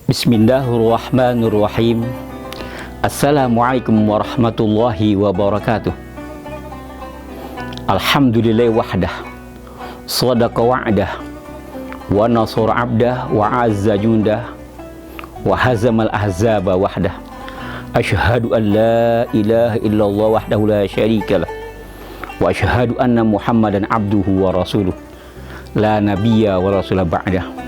Bismillahirrahmanirrahim. Assalamualaikum warahmatullahi wabarakatuh. Alhamdulillah wahdah, sadaqa wa'dah, wa nasara abdah, wa azza jundah, wa hazamal ahzaba wahdah. Asyhadu an la ilaha illallah wahdahu la syarika lah, wa asyhadu anna Muhammadan abduhu wa rasuluh, la nabiyya wa rasulah ba'dah.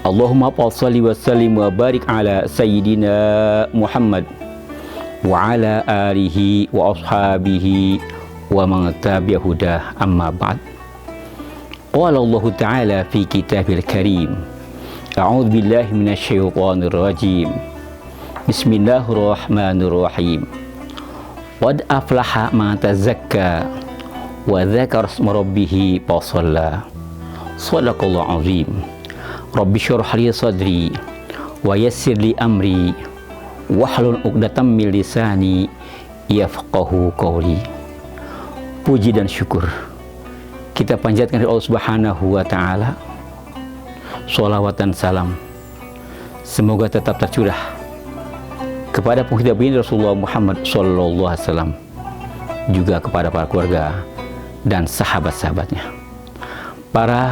Allahumma salli wa sallim wa barik ala sayyidina Muhammad wa ala alihi wa ashabihi wa man tabi'a hudah, amma ba'd. Qala Allah Ta'ala fi kitabil karim, a'udzu billahi minasy syaithanir rajim. Bismillahirrahmanirrahim. Qad aflaha man tazakka wa dzakara isma rabbih fa shalla. Shadaqallahu azim. Rabbi syrah li sadri wa yassir li amri wahlul 'uqdatam min lisani yafqahu qawli. Puji dan syukur kita panjatkan kepada Allah Subhanahu wa taala. Shalawat dan salam semoga tetap tercurah kepada penghidap baginda Rasulullah Muhammad sallallahu alaihi wasallam, juga kepada para keluarga dan sahabat-sahabatnya. Para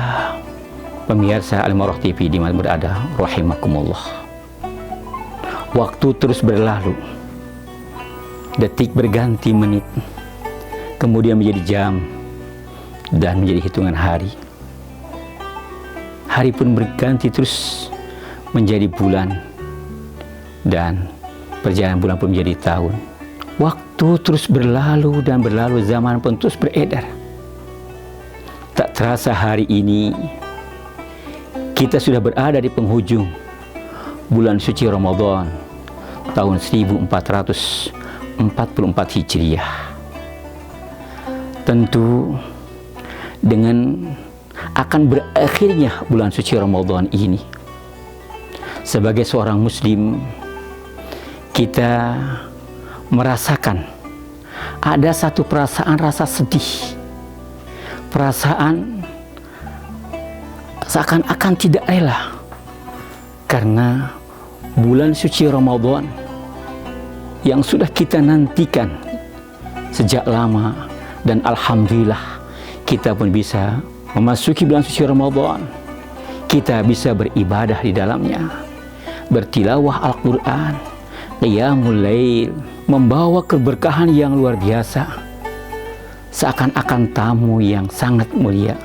pemirsa Al-Marah TV di mana berada, rahimakumullah. Waktu terus berlalu, detik berganti menit, kemudian menjadi jam, dan menjadi hitungan hari. Hari pun berganti terus menjadi bulan, dan perjalanan bulan pun menjadi tahun. Waktu terus berlalu dan berlalu, zaman pun terus beredar. Tak terasa hari ini kita sudah berada di penghujung bulan suci Ramadan tahun 1444 Hijriah. Tentu dengan akan berakhirnya bulan suci Ramadan ini, sebagai seorang muslim kita merasakan ada satu perasaan rasa sedih, perasaan seakan-akan tidak rela, karena bulan suci Ramadan yang sudah kita nantikan sejak lama, dan alhamdulillah kita pun bisa memasuki bulan suci Ramadan. Kita bisa beribadah di dalamnya, bertilawah Al-Quran, qiyamul lail, membawa keberkahan yang luar biasa, seakan-akan tamu yang sangat mulia.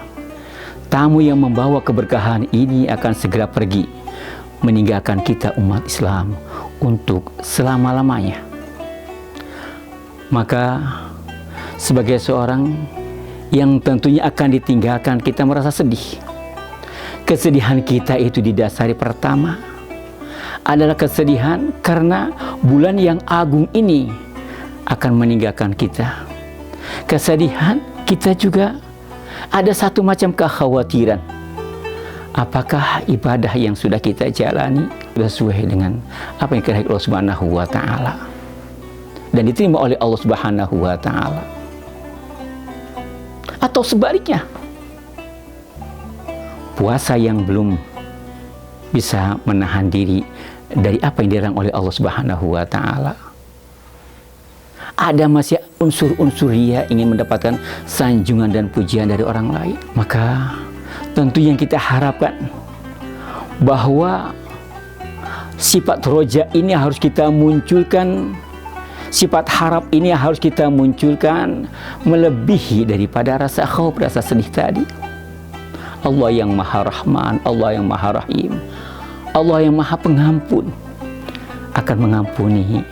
Tamu yang membawa keberkahan ini akan segera pergi, meninggalkan kita umat Islam untuk selama-lamanya. Maka sebagai seorang yang tentunya akan ditinggalkan, kita merasa sedih. Kesedihan kita itu didasari pertama adalah kesedihan karena bulan yang agung ini akan meninggalkan kita. Kesedihan kita juga ada satu macam kekhawatiran, apakah ibadah yang sudah kita jalani sesuai dengan apa yang dikehendaki Allah Subhanahu wa taala dan diterima oleh Allah Subhanahu wa taala, atau sebaliknya puasa yang belum bisa menahan diri dari apa yang dilarang oleh Allah Subhanahu wa taala. Ada masih unsur-unsur ria, ingin mendapatkan sanjungan dan pujian dari orang lain. Maka tentu yang kita harapkan bahwa sifat roja ini harus kita munculkan, sifat harap ini harus kita munculkan melebihi daripada rasa khauf, rasa sedih tadi. Allah yang Maha Rahman, Allah yang Maha Rahim, Allah yang Maha Pengampun akan mengampuni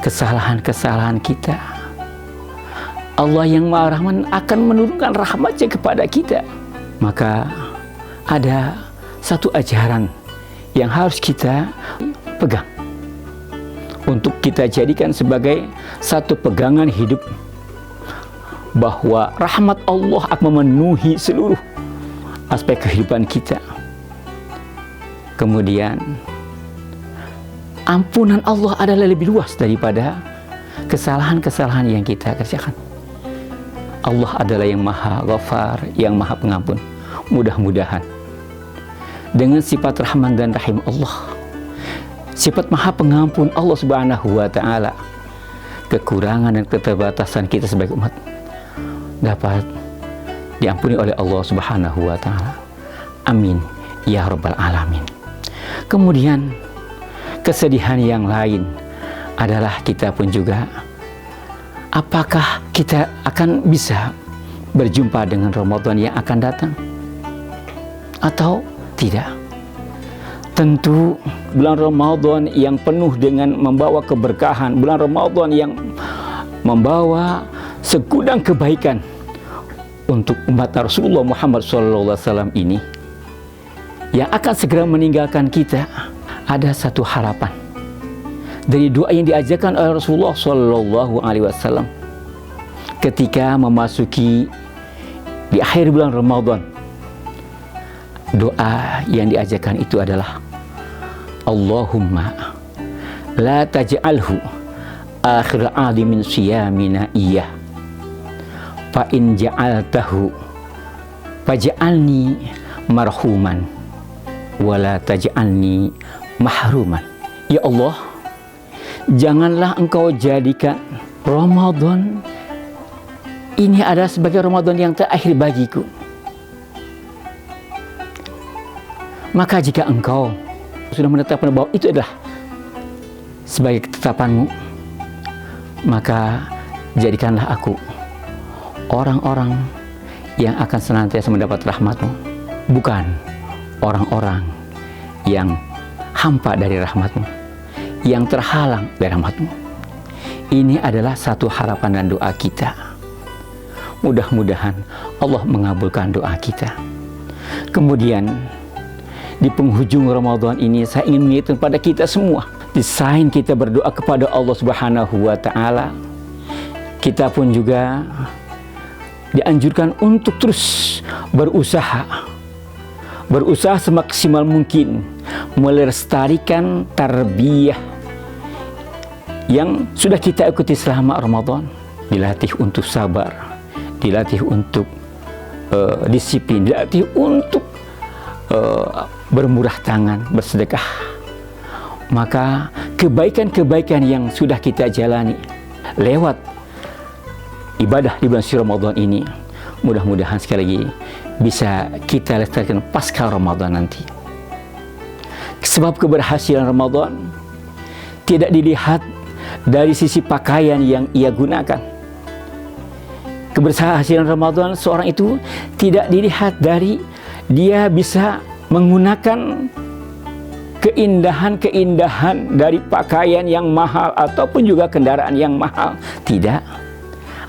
kesalahan-kesalahan kita. Allah yang Maha Rahman akan menurunkan rahmat-Nya kepada kita. Maka ada satu ajaran yang harus kita pegang, untuk kita jadikan sebagai satu pegangan hidup, bahwa rahmat Allah akan memenuhi seluruh aspek kehidupan kita. Kemudian ampunan Allah adalah lebih luas daripada kesalahan-kesalahan yang kita kerjakan. Allah adalah yang Maha Ghafar, yang Maha Pengampun. Mudah-mudahan dengan sifat Rahman dan Rahim Allah, sifat maha pengampun Allah Subhanahu wa ta'ala. Kekurangan dan keterbatasan kita sebagai umat dapat diampuni oleh Allah Subhanahu wa ta'ala. Amin ya rabbal alamin. Kemudian kesedihan yang lain adalah kita pun juga, apakah kita akan bisa berjumpa dengan Ramadan yang akan datang atau tidak? Tentu bulan Ramadan yang penuh dengan membawa keberkahan, bulan Ramadan yang membawa segudang kebaikan untuk umat Rasulullah Muhammad SAW ini, yang akan segera meninggalkan kita, ada satu harapan dari doa yang diajarkan oleh Rasulullah SAW ketika memasuki di akhir bulan Ramadan. Doa yang diajarkan itu adalah Allahumma la taj'alhu akhir adi min siyamina iyah fa in ja'altahu faj'alni marhuman wa la taj'alni mahruman. Ya Allah, janganlah Engkau jadikan Ramadan ini adalah sebagai Ramadan yang terakhir bagiku. Maka jika Engkau sudah menetapkan bahwa itu adalah sebagai ketetapanmu, maka jadikanlah aku orang-orang yang akan senantiasa mendapat rahmat-Mu, bukan orang-orang yang hampa dari rahmat-Mu, yang terhalang dari rahmat-Mu. Ini adalah satu harapan dan doa kita. Mudah-mudahan Allah mengabulkan doa kita. Kemudian di penghujung Ramadan ini, saya ingin mengingatkan pada kita semua, di selain kita berdoa kepada Allah Subhanahu wa ta'ala, kita pun juga dianjurkan untuk terus berusaha semaksimal mungkin melestarikan tarbiyah yang sudah kita ikuti selama Ramadan. Dilatih untuk sabar, dilatih untuk disiplin, dilatih untuk bermurah tangan, bersedekah. Maka kebaikan-kebaikan yang sudah kita jalani lewat ibadah di bulan suci Ramadan ini, mudah-mudahan sekali lagi bisa kita lestarikan pasca Ramadan nanti. Sebab keberhasilan Ramadan tidak dilihat dari sisi pakaian yang ia gunakan. Keberhasilan Ramadan seorang itu tidak dilihat dari dia bisa menggunakan keindahan-keindahan dari pakaian yang mahal ataupun juga kendaraan yang mahal. Tidak.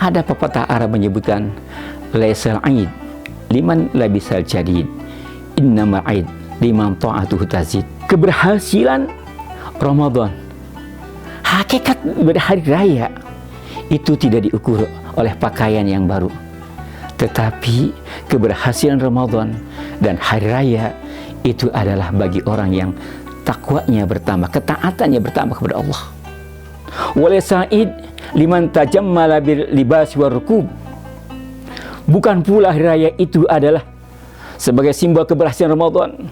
Ada pepatah Arab menyebutkan, laisal aid liman labisal jadid, innamal aid liman ta'atuhu tazid. Keberhasilan Ramadan, hakikat berhari raya, itu tidak diukur oleh pakaian yang baru, tetapi keberhasilan Ramadan dan hari raya itu adalah bagi orang yang takwanya bertambah, ketaatannya bertambah kepada Allah. Walaisa'id liman tajammala bil libas war rukub. Bukan pula hari raya itu adalah sebagai simbol keberhasilan Ramadan,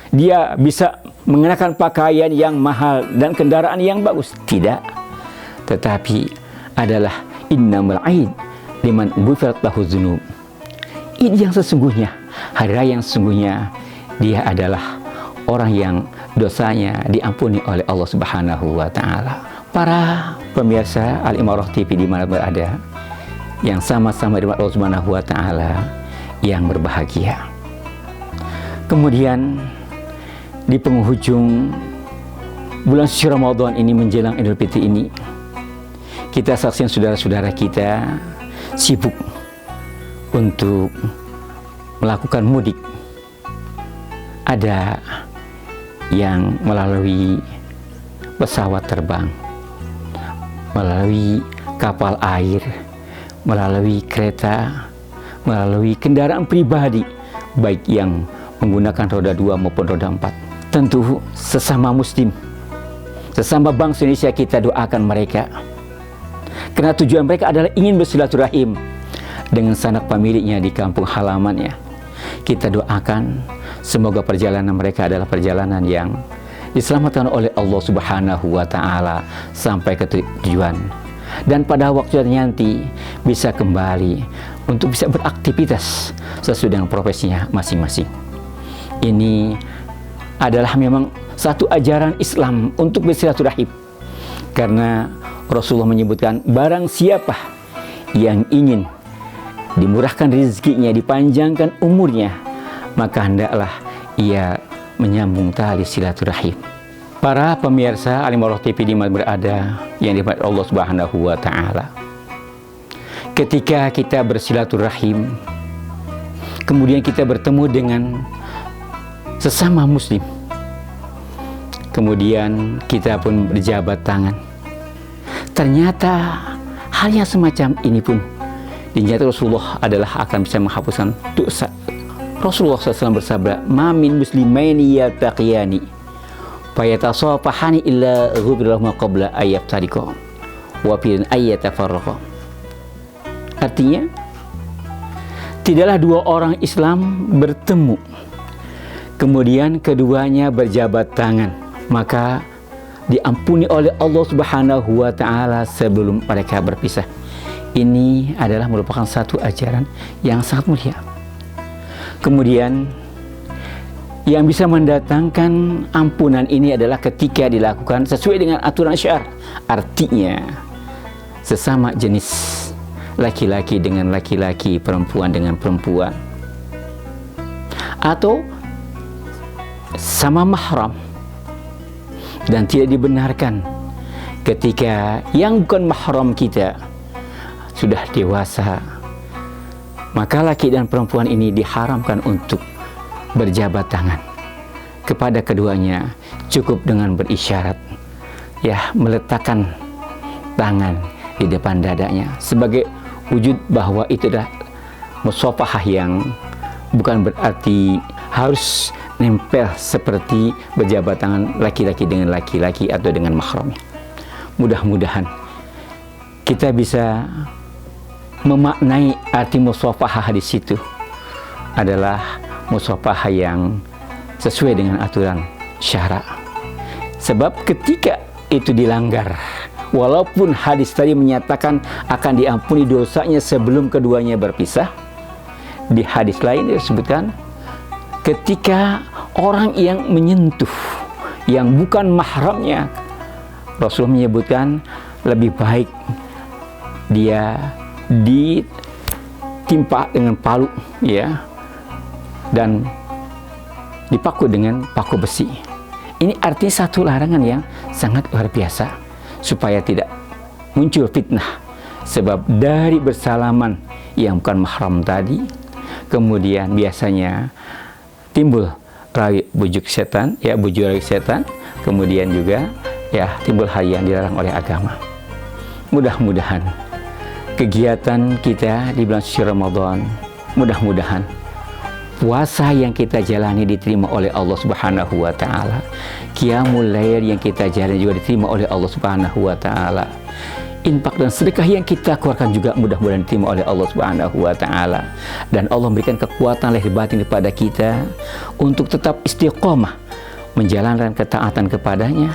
dia bisa mengenakan pakaian yang mahal dan kendaraan yang bagus. Tidak. Tetapi adalah innamal aid liman ghufirat lahu dzunub. Ini yang sesungguhnya, hari raya yang sesungguhnya, dia adalah orang yang dosanya diampuni oleh Allah Subhanahu wa ta'ala. Para pemirsa Al-Imarah TV di mana berada, yang sama-sama dengan Allah Subhanahu wa ta'ala, yang berbahagia. Kemudian di penghujung bulan suci Ramadan ini menjelang Idul Fitri ini, kita saksikan saudara-saudara kita sibuk untuk melakukan mudik. Ada yang melalui pesawat terbang, melalui kapal air, melalui kereta, melalui kendaraan pribadi, baik yang menggunakan roda 2 maupun roda 4. Tentu sesama muslim, sesama bangsa Indonesia, kita doakan mereka, karena tujuan mereka adalah ingin bersilaturahim dengan sanak pemiliknya di kampung halamannya. Kita doakan semoga perjalanan mereka adalah perjalanan yang diselamatkan oleh Allah Subhanahu wa Ta'ala sampai ke tujuan, dan pada waktu nanti bisa kembali untuk bisa beraktivitas sesuai dengan profesinya masing-masing. Ini adalah memang satu ajaran Islam untuk bersilaturahim, karena Rasulullah menyebutkan barang siapa yang ingin dimurahkan rezekinya, dipanjangkan umurnya, maka hendaklah ia menyambung tali silaturahim. Para pemirsa Alimullah TV di mana berada yang dirahmati Allah Subhanahu wa Ta'ala, ketika kita bersilaturahim, kemudian kita bertemu dengan sesama muslim, kemudian kita pun berjabat tangan, ternyata hal yang semacam ini pun dinyatakan Rasulullah adalah akan bisa menghapuskan dosa. Rasulullah SAW bersabda, "Ma min muslimaini yaltaqiyani fayatasafahani illa ghufira lahum qabla ayyaftariqa wa fi ayyatafarraqa." Artinya, tidaklah dua orang Islam bertemu kemudian keduanya berjabat tangan, maka diampuni oleh Allah Subhanahu wa Ta'ala sebelum mereka berpisah. Ini adalah merupakan satu ajaran yang sangat mulia. Kemudian yang bisa mendatangkan ampunan ini adalah ketika dilakukan sesuai dengan aturan syar. Artinya sesama jenis, laki-laki dengan laki-laki, perempuan dengan perempuan, atau sama mahram. Dan tidak dibenarkan ketika yang bukan mahram kita sudah dewasa, maka laki dan perempuan ini diharamkan untuk berjabat tangan kepada keduanya. Cukup dengan berisyarat, ya, meletakkan tangan di depan dadanya sebagai wujud bahwa itu adalah musafahah, yang bukan berarti harus nempel seperti berjabat tangan laki-laki dengan laki-laki atau dengan mahramnya. Mudah-mudahan kita bisa memaknai arti musafahah di situ adalah musafahah yang sesuai dengan aturan syara. Sebab ketika itu dilanggar, walaupun hadis tadi menyatakan akan diampuni dosanya sebelum keduanya berpisah, di hadis lain disebutkan ketika orang yang menyentuh yang bukan mahramnya, Rasul menyebutkan lebih baik dia ditimpa dengan palu, ya, dan dipaku dengan paku besi. Ini artinya satu larangan yang sangat luar biasa supaya tidak muncul fitnah. Sebab dari bersalaman yang bukan mahram tadi, kemudian biasanya timbul rawi bujuk setan, ya, bujuk rawi setan, kemudian juga ya timbul hal yang dilarang oleh agama. Mudah-mudahan kegiatan kita di bulan suci Ramadan, mudah-mudahan puasa yang kita jalani diterima oleh Allah Subhanahu wa Ta'ala, qiyamul lail yang kita jalani juga diterima oleh Allah Subhanahu wa Ta'ala, infak dan sedekah yang kita keluarkan juga mudah-mudahan diterima oleh Allah Subhanahu wa Ta'ala, dan Allah memberikan kekuatan lahir batin kepada kita untuk tetap istiqomah menjalankan ketaatan kepadanya,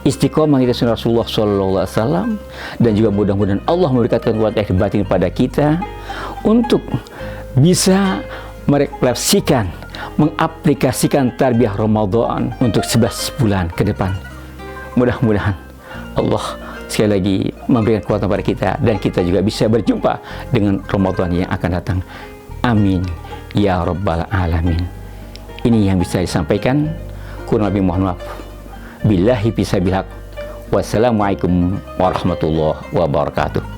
istiqomah kita sunnah Rasulullah SAW, dan juga mudah-mudahan Allah memberikan kekuatan lahir batin kepada kita untuk bisa merefleksikan, mengaplikasikan tarbiyah Ramadan untuk 11 bulan ke depan. Mudah-mudahan Allah sekali lagi memberikan kekuatan pada kita, dan kita juga bisa berjumpa dengan Ramadan yang akan datang. Amin ya rabbal alamin. Ini yang bisa disampaikan. Kurang lebih mohon maaf. Billahi fisabilillah. Wassalamualaikum warahmatullahi wabarakatuh.